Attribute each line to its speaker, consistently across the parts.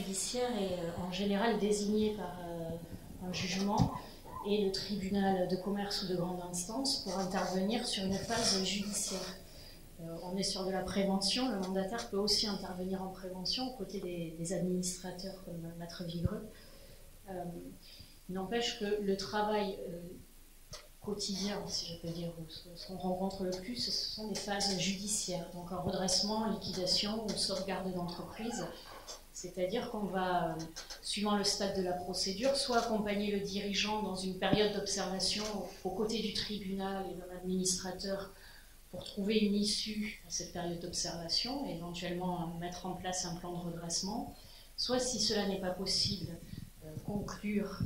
Speaker 1: judiciaire est en général désigné par un jugement et le tribunal de commerce ou de grande instance pour intervenir sur une phase judiciaire. On est sur de la prévention, le mandataire peut aussi intervenir en prévention aux côtés des administrateurs comme Maître Vigreux. N'empêche que le travail quotidien, si je peux dire, ce qu'on rencontre le plus, ce sont des phases judiciaires, donc en redressement, liquidation ou sauvegarde d'entreprise. C'est-à-dire qu'on va, suivant le stade de la procédure, soit accompagner le dirigeant dans une période d'observation aux côtés du tribunal et d'un administrateur pour trouver une issue à cette période d'observation et éventuellement mettre en place un plan de redressement, soit, si cela n'est pas possible, conclure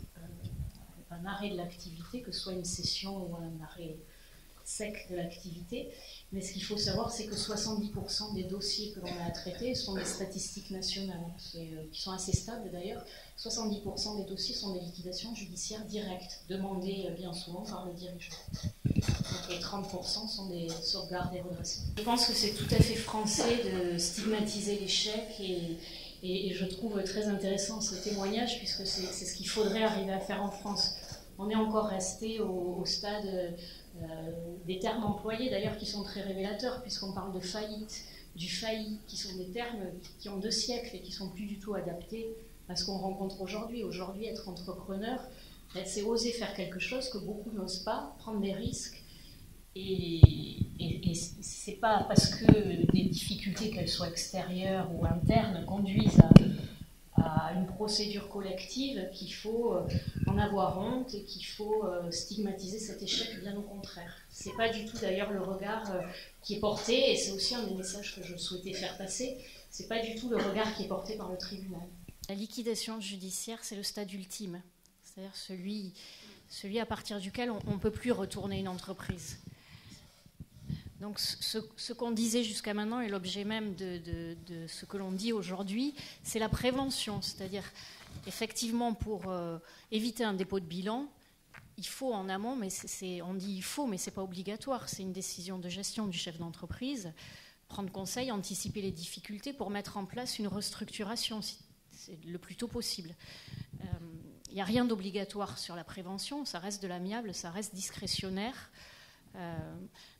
Speaker 1: un arrêt de l'activité, que ce soit une cession ou un arrêt sec de l'activité. Mais ce qu'il faut savoir, c'est que 70% des dossiers que l'on a à traiter sont des statistiques nationales, qui sont assez stables d'ailleurs. 70% des dossiers sont des liquidations judiciaires directes, demandées bien souvent par le dirigeant. Et 30% sont des sauvegardes et redressements. Je pense que c'est tout à fait français de stigmatiser l'échec et je trouve très intéressant ce témoignage puisque c'est ce qu'il faudrait arriver à faire en France. On est encore resté au stade des termes employés d'ailleurs qui sont très révélateurs puisqu'on parle de faillite, du failli, qui sont des termes qui ont 2 siècles et qui ne sont plus du tout adaptés à ce qu'on rencontre aujourd'hui. Aujourd'hui, être entrepreneur, c'est oser faire quelque chose que beaucoup n'osent pas, prendre des risques. Et c'est pas parce que des difficultés, qu'elles soient extérieures ou internes, conduisent à une procédure collective qu'il faut en avoir honte et qu'il faut stigmatiser cet échec, bien au contraire. C'est pas du tout d'ailleurs le regard qui est porté, et c'est aussi un des messages que je souhaitais faire passer, c'est pas du tout le regard qui est porté par le tribunal. La liquidation judiciaire, c'est le stade ultime, c'est-à-dire celui à partir duquel on ne peut plus retourner une entreprise. Donc ce qu'on disait jusqu'à maintenant et l'objet même de ce que l'on dit aujourd'hui, c'est la prévention. C'est-à-dire, effectivement, pour éviter un dépôt de bilan, il faut en amont, mais on dit il faut, mais ce n'est pas obligatoire. C'est une décision de gestion du chef d'entreprise. Prendre conseil, anticiper les difficultés pour mettre en place une restructuration le plus tôt possible. Il n'y a rien d'obligatoire sur la prévention, ça reste de l'amiable, ça reste discrétionnaire.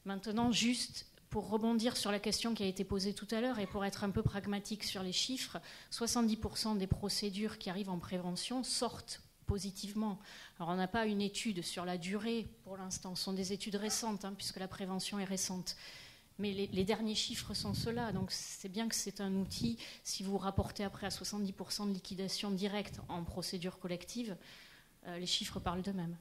Speaker 1: Maintenant, juste pour rebondir sur la question qui a été posée tout à l'heure et pour être un peu pragmatique sur les chiffres, 70% des procédures qui arrivent en prévention sortent positivement. Alors on n'a pas une étude sur la durée pour l'instant, ce sont des études récentes puisque la prévention est récente. Mais les derniers chiffres sont ceux-là, donc c'est bien que c'est un outil. Si vous rapportez après à 70% de liquidation directe en procédure collective, les chiffres parlent d'eux-mêmes.